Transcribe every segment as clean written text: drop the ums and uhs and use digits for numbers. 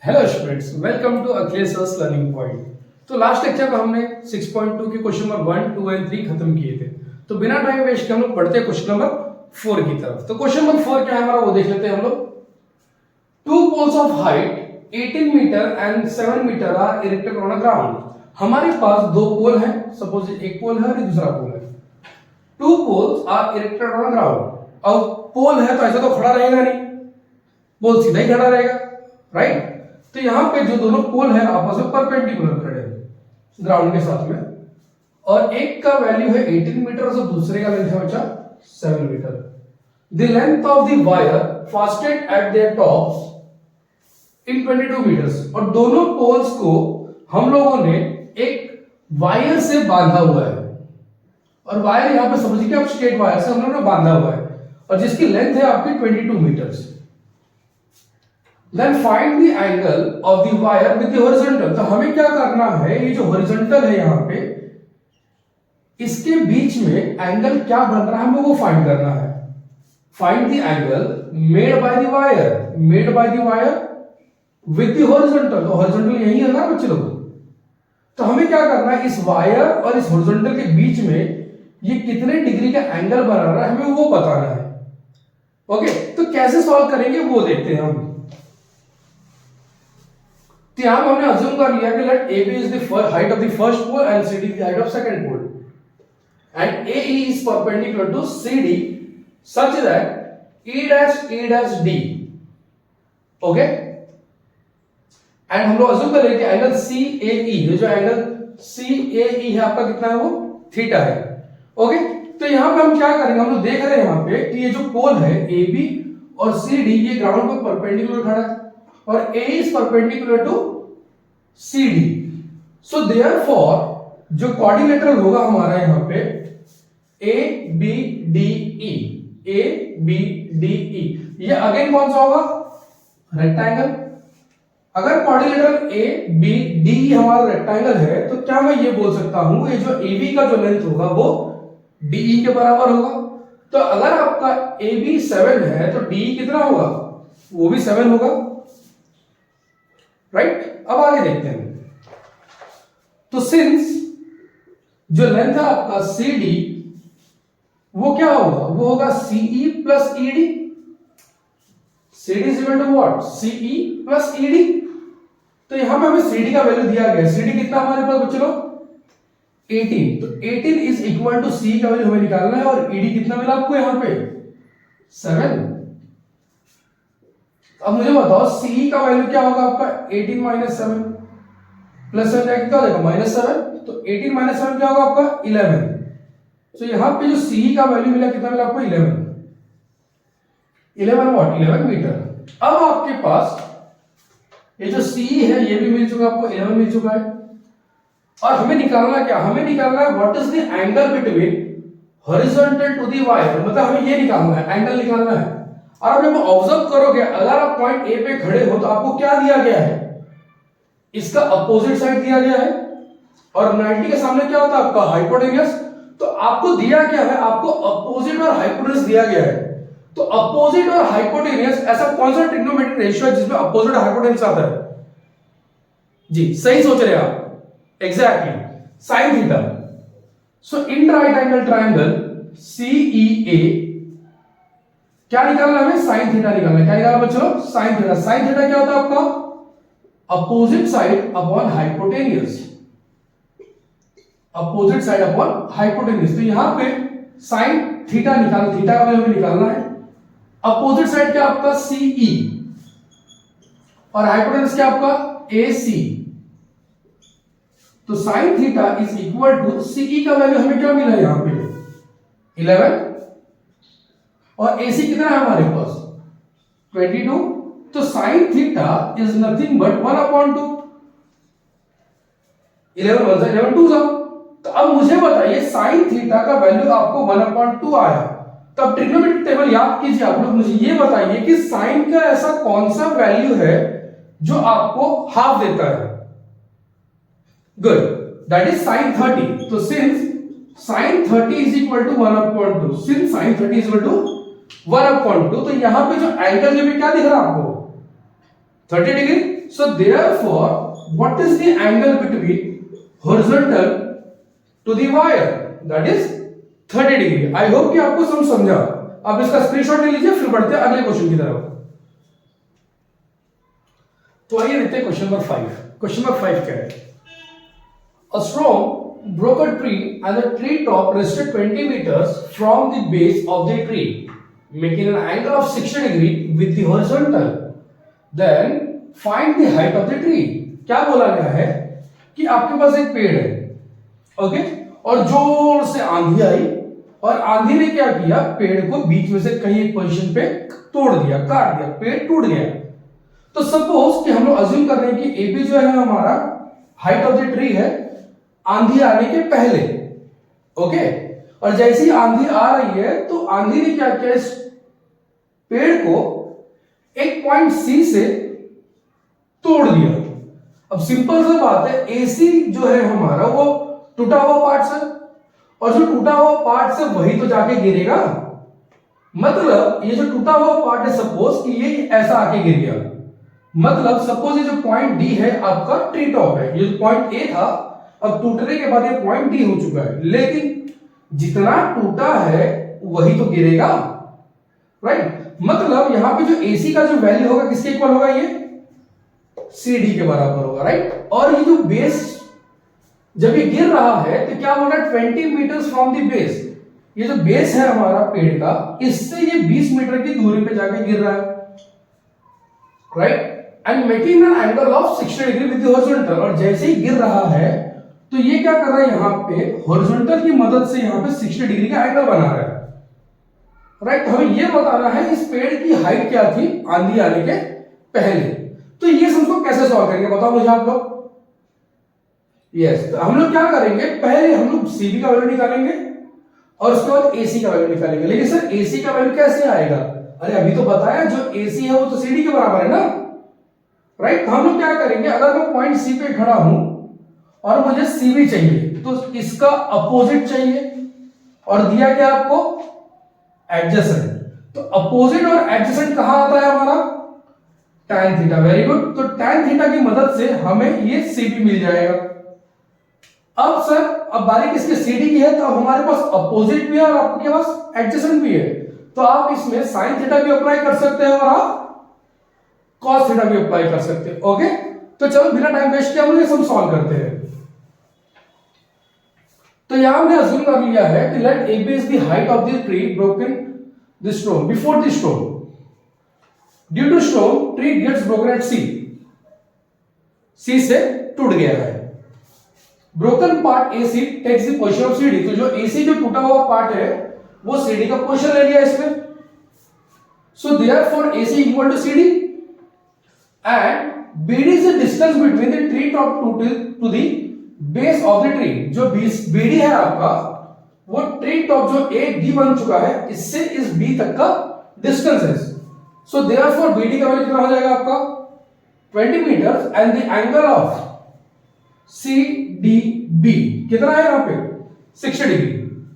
Hello students, welcome to Akhilesh learning point. तो last lecture में हमने 6.2 के क्वेश्चन नंबर 1, 2 एंड 3 खत्म किए थे। तो बिना टाइम वेस्ट के हम लोग बढ़ते हैं क्वेश्चन नंबर 4 की तरफ। तो क्वेश्चन नंबर 4 क्या है हमारा, वो देख लेते हैं हम लोग। Two poles of height 18 metre and 7 metre are erected on a ground. हमारे पास दो पोल हैं, सपोज एक पोल है और दूसरा पोल है। Two poles are erected on a ground. अब पोल है तो ऐसा तो खड़ा रहेगा नहीं, पोल सीधा ही खड़ा रहेगा, राइट। तो यहां पे जो दोनों पोल है आपस में परपेंडिकुलर खड़े हैं ग्राउंड के साथ में, और एक का वैल्यू है 18 मीटर और दूसरे का लेंथ है बच्चा 7 metre. The length of the wire fasted at their tops in 22 metres. और दोनों पोल्स को हम लोगों ने एक वायर से बांधा हुआ है, और वायर यहां पे समझिए कि आप स्ट्रेट वायर से हम लोगों ने बांधा हुआ है, और जिसकी लेंथ है आपकी 22 metres. Then find the angle of the wire with the horizontal। तो हमें क्या करना है, ये जो horizontal है यहाँ पे, इसके बीच में एंगल क्या बन रहा है हमें वो फाइंड करना है। Find the angle made by the wire with the horizontal। तो horizontal यही है ना बच्चे लोग। तो हमें क्या करना है, इस वायर और इस horizontal के बीच में ये कितने डिग्री का एंगल बना रहा है हमें वो बताना है। ओके, तो कैसे सॉल्व करेंगे वो देखते हैं हम। तो यहां हमने अज्यूम कर लिया कि let AB is the height of the first pole and CD is the height of second pole, and AE is perpendicular to CD such that E', okay. And हम लोग अज्यूम कर रहे हैं कि एंगल CAE, ये जो angle CAE है आपका कितना है, वो थीटा है, ओके। तो यहां पे हम क्या करेंगे, हम लोग देख रहे हैं यहां पे कि ये जो पोल है AB और CD ये ग्राउंड पर परपेंडिकुलर खड़ा है, और A is perpendicular to CD। So therefore जो कोऑर्डिनेटर होगा हमारा यहाँ पे ABDE, ये अगेन कौन सा होगा, रेक्टेंगल। अगर कोऑर्डिनेटर ABDE हमारा रेक्टेंगल है तो क्या मैं ये बोल सकता हूं ये जो AB का जो लेंथ होगा वो DE के बराबर होगा। तो अगर आपका AB 7 है तो DE कितना होगा, वो भी 7 होगा, राइट। अब आगे देखते हैं। तो सिंस जो लेंथ है आपका CD वो क्या होगा, वो होगा CE plus ED। CD is equal to what, CE plus ED। तो यहां पे हमें CD का वैल्यू दिया गया, CD कितना हमारे पास बच्चों 18। तो 18 इज इक्वल टू C का वैल्यू हमें निकालना है, और ED कितना मिला आपको यहां पे 7। अब मुझे बताओ CE का वैल्यू क्या होगा आपका, 18 माइनस 7 प्लस 7 जाके क्या हो जाएगा -7। तो 18 माइनस 7 क्या होगा आपका 11। तो यहां पे जो CE का वैल्यू मिला कितना मिला आपको 11 व्हाट, 11 मीटर। अब आपके पास ये जो CE है ये भी मिल चुका आपको, 11 मिल चुका है, और हमें निकालना क्या, हमें निकालना है what is the angle between horizontal to the wire. मतलब हमें ये निकालना है, एंगल निकालना है। और आप जब ऑब्जर्व करोगे, अगर आप पॉइंट ए पे खड़े हो तो आपको क्या दिया गया है, इसका अपोजिट साइड दिया गया है, और 90 के सामने क्या होता है आपका हाइपोटेन्यूस। तो आपको दिया क्या है, आपको अपोजिट और हाइपोटेन्यूस दिया गया है। तो अपोजिट और हाइपोटेन्यूस ऐसा कौन सा ट्रिग्नोमेट्रिक रेशियो है जिसमें अपोजिट और हाइपोटेन्यूस आता है, जी सही सोच रहे हैं आप, एग्जैक्टली sin थीटा। सो इन राइट एंगल ट्रायंगल CEA क्या निकालना है हमें, साइन थीटा निकालना है। क्या निकालना बच्चों, साइन थीटा। साइन थीटा क्या होता है आपका, opposite side upon hypotenuse, opposite side upon hypotenuse. तो यहां पे साइन थीटा निकाल, थीटा का वैल्यू हमें निकालना है। अपोजिट साइड क्या आपका CE, और हाइपोटेन्यूस क्या आपका AC। तो sine theta is equal to CE का वैल्यू हमें क्या मिला यहां पे 11, और AC कितना है हमारे पास 22। तो sine theta is nothing but 1/2। 11 1 11 2 जा। तो अब मुझे बताइए साइन थीटा का वैल्यू आपको 1/2 आया, तो अब ट्रिग्नोमेट्रिक टेबल याद कीजिए आप लोग। मुझे ये बताइए कि साइन का ऐसा कौन सा वैल्यू है जो आपको हाफ देता है, गुड, दैट इज साइन 30। तो since sine 30 is equal to 1/2, since sine 30 is equal to 1/2, तो यहां पे जो एंगल जो भी क्या दिख रहा है आपको 30 degree. So therefore what is the angle between horizontal to the wire? That is 30 degree. I hope कि आपको समझा. आप इसका स्क्रीनशॉट ले लीजिए, फिर बढ़ते हैं अगले क्वेश्चन की तरफ. तो आइए देखते हैं क्वेश्चन नंबर 5. क्वेश्चन नंबर 5 क्या है? A strong broke a tree and the tree top rested 20 meters from the base of the tree, making an angle of 60 degree with the horizontal. Then find the height of the tree. क्या बोला गया है कि आपके पास एक पेड़ है, okay, और जोर से आंधी आई और आंधी ने क्या किया, पेड़ को बीच में से कहीं एक पोजीशन पे तोड़ दिया, काट दिया, पेड़ टूट गया. तो सपोज कि हम लोग अज्यूम कर रहे हैं कि एबी जो है हमारा हाइट ऑफ द ट्री है आंधी आने के पहले, ओके. और जैसी आंधी आ रही है तो आंधी ने क्या किया, इस पेड़ को एक पॉइंट सी से तोड़ दिया. अब सिंपल सा बात है, एसी जो है हमारा वो टूटा हुआ पार्ट है, और जो टूटा हुआ पार्ट से वही तो जाके गिरेगा. मतलब ये जो टूटा हुआ पार्ट है, सपोज कि ये ऐसा आके गिर गया, मतलब सपोज ये जो पॉइंट डी है आपका ट्री टॉप है, ये जो पॉइंट ए था अब टूटने के बाद ये पॉइंट डी हो चुका है, लेकिन जितना टूटा है वही तो गिरेगा, राइट. मतलब यहां पे जो एसी का जो वैल्यू होगा किसके इक्वल होगा, ये CD के बराबर होगा, राइट. और ये जो बेस जब ये गिर रहा है तो क्या बोल रहा है, 20 मीटर्स फ्रॉम द बेस. ये जो बेस है हमारा पेड़ का, इससे ये 20 मीटर की दूरी पे जाके गिर रहा है, right. And making an angle of 60 degree with the horizontal. और जैसे ही गिर रहा है तो ये क्या कर रहा है, यहां पे हॉरिजॉन्टल की मदद से यहां पे 60 डिग्री का एंगल बना रहा है, राइट. हमें ये बताना है इस पेड़ की हाइट क्या थी आंधी आने के पहले. तो ये हमको कैसे सॉल्व करेंगे, बताओ मुझे आप लोग. यस, तो हम लोग क्या करेंगे, पहले हम लोग सीबी का वैल्यू निकालेंगे और उसके बाद एसी का वैल्यू निकालेंगे. लेकिन सर एसी का वैल्यू कैसे आएगा, अरे अभी तो बताया जो एसी है वो तो सीडी के बराबर है ना, राइट. हम लोग क्या करेंगे, अगर मैं पॉइंट सी पे खड़ा हूं और मुझे सीबी चाहिए तो इसका अपोजिट चाहिए, और दिया क्या आपको, एडजेसेंट. तो अपोजिट और एडजेसेंट कहां आता है हमारा, tan थीटा. Very good. तो tan थीटा की मदद से हमें ये सीबी मिल जाएगा. अब सर अब बारी किसकी, सीडी की है, तो हमारे पास अपोजिट भी है और आपके पास एडजेसेंट भी है, तो आप इसमें sin थीटा भी अप्लाई कर सकते हैं और आप cos थीटा भी अप्लाई कर सकते हैं, ओके. तो चलो बिना टाइम वेस्ट किए हम ये सब सॉल्व करते हैं. तो यहां हमने अज्यूम कर लिया है कि let AB is the height of the tree broken the stone before the stone. Due to stone tree gets broken at C से टूट गया है. Broken part AC takes the position of CD. तो जो AC जो टूटा हुआ part है वो CD का पोजीशन ले लिया इसमें. So therefore AC equal to CD and BD is the distance between the tree top to the base of the tree. जो BD है आपका वो ट्री टॉप जो AD बन चुका है इससे इस B तक का डिस्टेंस है. सो देयरफॉर BD का वैल्यू कितना हो जाएगा आपका 20 metre and the angle of CDB कितना है यहां पे 60 डिग्री.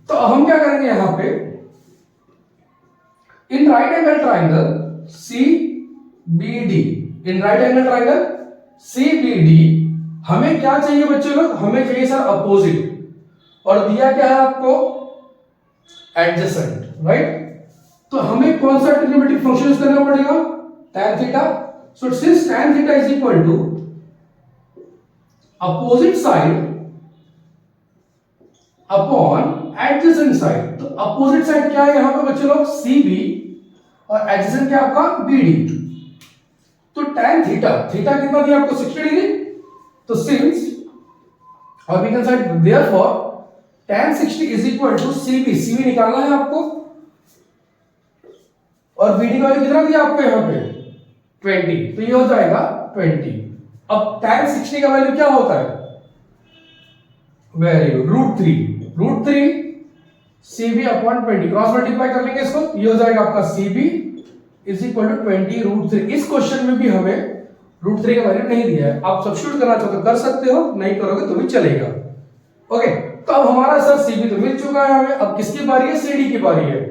तो हम क्या करेंगे यहां पे, इन राइट एंगल ट्राइंगल CBD, इन राइट एंगल ट्राइंगल CBD हमें क्या चाहिए बच्चों लोग, हमें चाहिए सर अपोजिट, और दिया क्या है आपको एडजेसेंट, राइट. तो हमें कौन सा ट्रिग्नोमेट्रिक फंक्शन यूज करना पड़ेगा, tan theta. So since tan theta is equal to opposite side upon adjacent side. तो अपोजिट साइड क्या है यहां पे बच्चों लोग, CB, और एडजेसेंट क्या आपका BD. तो tan थीटा, थीटा कितना दिया आपको 60 डिग्री. तो सिंस और we can side therefore tan 60 is equal to CB निकालना है आपको, और BD का वैल्यू कितना दिया आपको यहां पे 20. तो ये हो जाएगा 20. अब tan 60 का वैल्यू क्या होता है, very good, √3 CB upon 20. Cross multiply कर लेंगे इसको, ये हो जाएगा आपका CB इज इक्वल टू 20 √3. इस क्वेश्चन में भी हमें √3 का वैल्यू नहीं दिया है. आप सब्स्टिट्यूट करना चाहो तो कर सकते हो, नहीं करोगे तो भी चलेगा, ओके. तो अब हमारा सर CB तो मिल चुका है हमें, अब किसकी बारी है, CD की बारी है.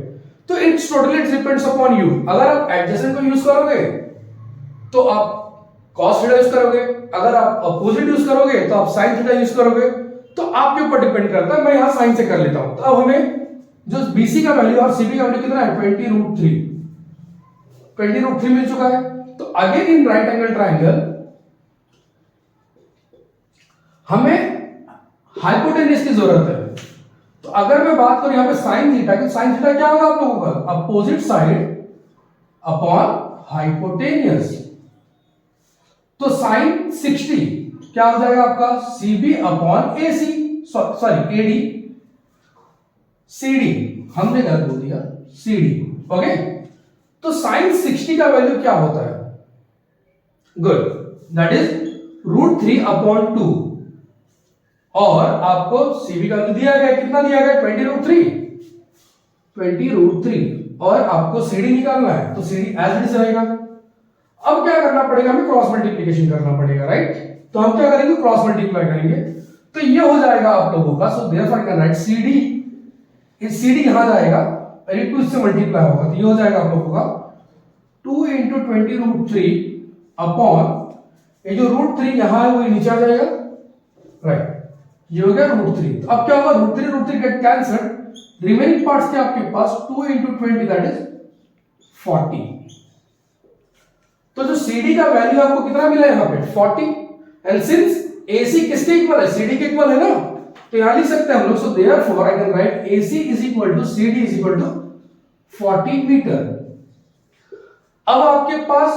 तो it's totally depends upon you. अगर आप एडजेसेंट को यूज करोगे तो आप cos थीटा यूज करोगे, अगर आप अपोजिट यूज करोगे तो आप sin थीटा यूज करोगे। तो आपके ऊपर डिपेंड करता है, मैं यहां साइन से कर लेता हूं। तो अब हमें जो BC का वैल्यू और CB का वैल्यू कितना है 20√3, 20√3 मिल चुका है। तो again in right angle triangle हमें हाइपोटेन्यूज की जरूरत है। तो अगर मैं बात करूं यहां पे साइन थीटा की, साइन थीटा क्या होगा आप लोगों का, अपोजिट साइड अपॉन हाइपोटेन्यूज। तो साइन 60 क्या हो जाएगा आपका CB upon AC, sorry AD, CD हमने गलत बोल दिया, CD। ओके, तो साइन 60 का वैल्यू क्या होता है, गुड, दैट इज √3 अपॉन 2। और आपको CB का वैल्यू दिया गया, कितना दिया गया 20√3, 20√3, और आपको CD निकालना है। तो CD एज इट इज रहेगा। अब क्या करना पड़ेगा, हमें क्रॉस मल्टीप्लिकेशन करना पड़ेगा, राइट। तो हम क्या करेंगे, क्रॉस मल्टीप्लाई करेंगे। तो ये हो जाएगा आप लोगों का, so therefore can write CD, इस CD यहां जाएगा, 2 से मल्टीप्लाई होगा, तो ये हो जाएगा आप लोगों का 2 × 20√3 अपॉन, ये जो √3 यहां है वो नीचे आ जाएगा, राइट, ये हो गया √3। तो अब क्या होगा, √3 गेट कैंसल्ड, रिमेनिंग पार्ट्स थे आपके पास 2 × 20 दैट इज 40। तो जो CD का वैल्यू आपको कितना मिला यहां पे 40, एंड सिंस AC किसके इक्वल है, CD के इक्वल है ना, तो यहां लिख सकते हैं हम लोग, so therefore I can write AC is equal to CD is equal to 40 metre. अब आपके पास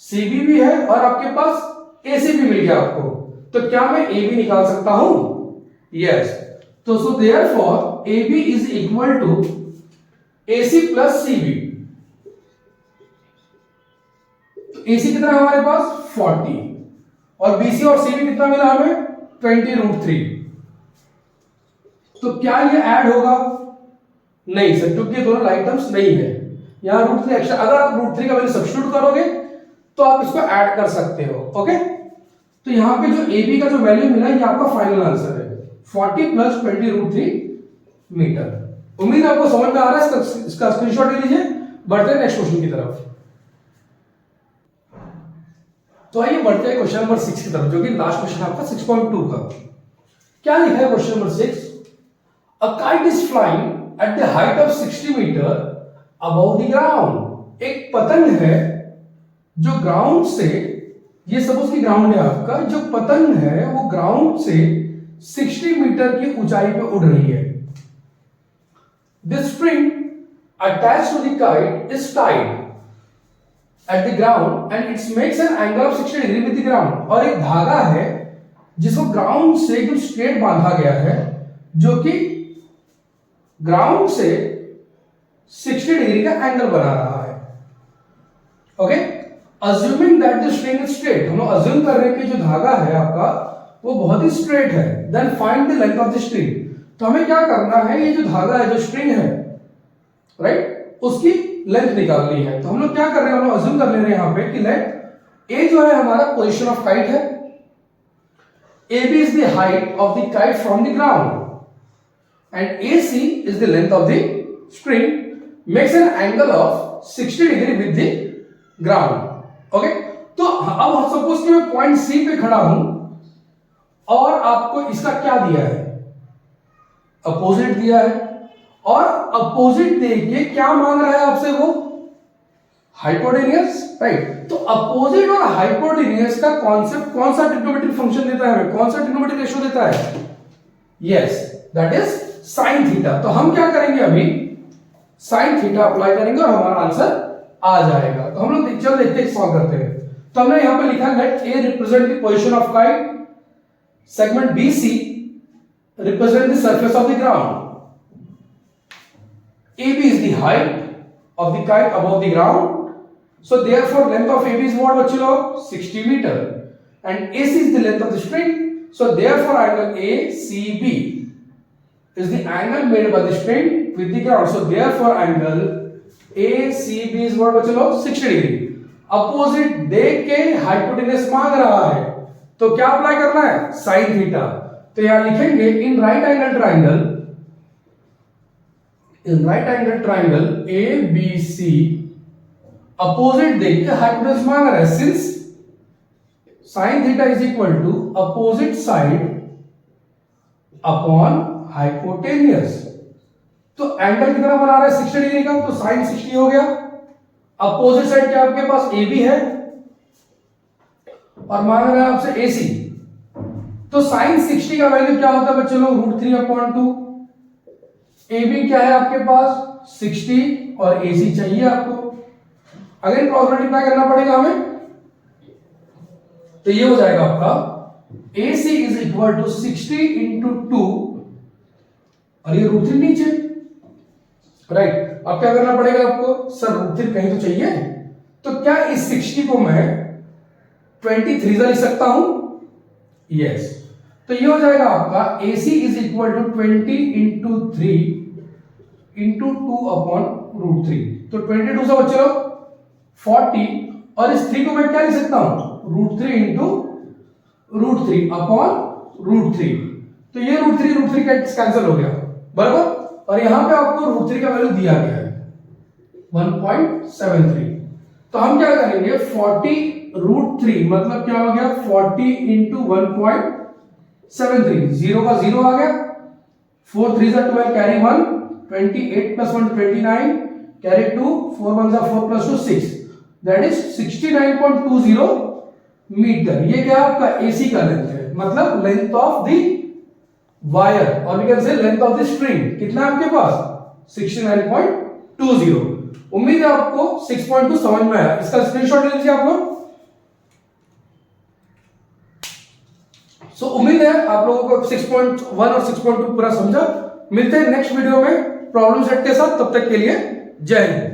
CB भी है और आपके पास AC भी मिल गया आपको, तो क्या मैं AB निकाल सकता हूं, यस। तो so therefore AB is equal to AC plus CB। तो AC कितना है हमारे पास 40, और BC और CB कितना मिला हमें 20√3। तो क्या ये ऐड होगा, नहीं सर, क्योंकि दोनों लाइक टर्म्स नहीं है, यहां √3 एक्स्ट्रा, अगर आप √3 का वैल्यू सब्स्टिट्यूट करोगे तो आप इसको ऐड कर सकते हो। ओके, तो यहां पे जो AB का जो वैल्यू मिला ये आपका फाइनल आंसर है, 40 प्लस 20√3 मीटर। उम्मीद है आपको समझ में आ रहा है, इसका स्क्रीनशॉट ले लीजिए, बढ़ते हैं नेक्स्ट क्वेश्चन की तरफ। तो आइए बढ़ते हैं क्वेश्चन नंबर 6 की तरफ, जो कि लास्ट क्वेश्चन आपका 6.2 का। क्या लिखा है question number 6, a kite is flying at the height of 60 metre above the ground. एक पतंग है जो ग्राउंड से, ये सपोज की ग्राउंड है आपका, जो पतंग है वो ग्राउंड से 60 मीटर की ऊंचाई पे उड़ रही है। The spring attached to the kite is tied at the ground and it makes an angle of 60 degree with the ground। और एक धागा है जिसको ग्राउंड से एकदम स्ट्रेट बांधा गया है, जो कि ग्राउंड से 60 डिग्री का एंगल बना रहा है। Okay, assuming that the string is straight, हम लोग अज्यूम कर रहे हैं कि जो धागा है आपका वो बहुत ही स्ट्रेट है। Then find the length of the string. तो हमें क्या करना है, ये जो धागा है, जो स्ट्रिंग है, राइट, उसकी लेंथ निकालनी है। तो हम लोग क्या कर रहे हैं, हम लोग अज्यूम कर ले रहे हैं यहां पे कि लेंथ ए जो है हमारा पोजीशन ऑफ काइट है, AB is the height of the kite from the ground and AC is the length of the string, makes an angle of 60 degree with the ground. Okay, तो अब suppose कि मैं point C पे खड़ा हूं और आपको इसका क्या दिया है, अपोजिट दिया है, और अपोजिट देख के क्या मांग रहा है आपसे, वो हाइपोटेन्यूज, राइट। तो अपोजिट और हाइपोटेन्यूज का कॉन्सेप्ट कौन सा ट्रिग्नोमेट्रिक फंक्शन देता है हमें, कौन सा ट्रिग्नोमेट्रिक रेशियो देता है, yes, that is sine theta. तो हम क्या करेंगे, अभी साइन थीटा अप्लाई करेंगे और हमारा आंसर आ जाएगा। तो हम लोग चल देखते हैं, सॉल्व करते हैं। तो हमने यहां पे लिखा let A represent the position of kite, segment BC represent the surface of the ground, AB is the height of the kite above the ground, so therefore length of AB is what बच्चे लोग 60 meter, and AC is the length of the string, so therefore angle ACB is the angle made by the string with the ground, so therefore angle ACB is what बच्चे लोग 60 degree। Opposite देख के hypotenuse मांग रहा है, तो क्या apply करना है, साइन थीटा। तो यहां लिखेंगे in right angle triangle, in right angle triangle ABC, opposite देखिए हाइपोटेन्यूज मांग रहा है, since sine theta is equal to opposite side upon hypotenuse. तो एंगल कितना बना रहा है 60 डिग्री का, तो साइन 60 हो गया। अपोजिट साइड क्या आपके पास ए बी है और मांग रहा है आपसे ए सी। तो साइन 60 का वैल्यू क्या होता है बच्चे लोग, √3/2। ए बी क्या है आपके पास 60 और ए सी चाहिए आपको। अगर क्रॉस मल्टीप्लाई करना पड़ेगा हमें, तो ये हो जाएगा आपका A C is equal to 60 into 2 और ये √3 नीचे, राइट। अब क्या करना पड़ेगा आपको, सर √3 कहीं तो चाहिए, तो क्या इस 60 को मैं 23 लिख सकता हूं, यस। तो ये हो जाएगा आपका A C is equal to 20 into 3 into 2/√3। तो 22 से बच्चे लोग 40 और इस 3 को मैं क्या लिख सकता हूं, √3 इंटू √3/√3। तो ये √3 कैंसिल हो गया, बराबर। और यहां पे आपको √3 का वैल्यू दिया गया है 1.73। तो हम क्या करेंगे 40√3 मतलब क्या हो गया 40 इंटू 1.73, 0 का 0 आ गया, 4 3 12 carry 1, 28 plus 1 29, carry 2, 4 1 4 plus 2 6, that is 69.20 metre. ये क्या आपका एसी का लेंथ है, मतलब लेंथ ऑफ द वायर, और we can say length of the string. कितना है आपके पास 69.20। उम्मीद है आपको 6.2 समझ में आया। इसका स्क्रीनशॉट ले लीजिए आप लोग। उम्मीद है आप लोगों को 6.1 और 6.2 पूरा समझा। मिलते हैं नेक्स्ट वीडियो में प्रॉब्लम सेट के साथ, तब तक के लिए जय हिंद।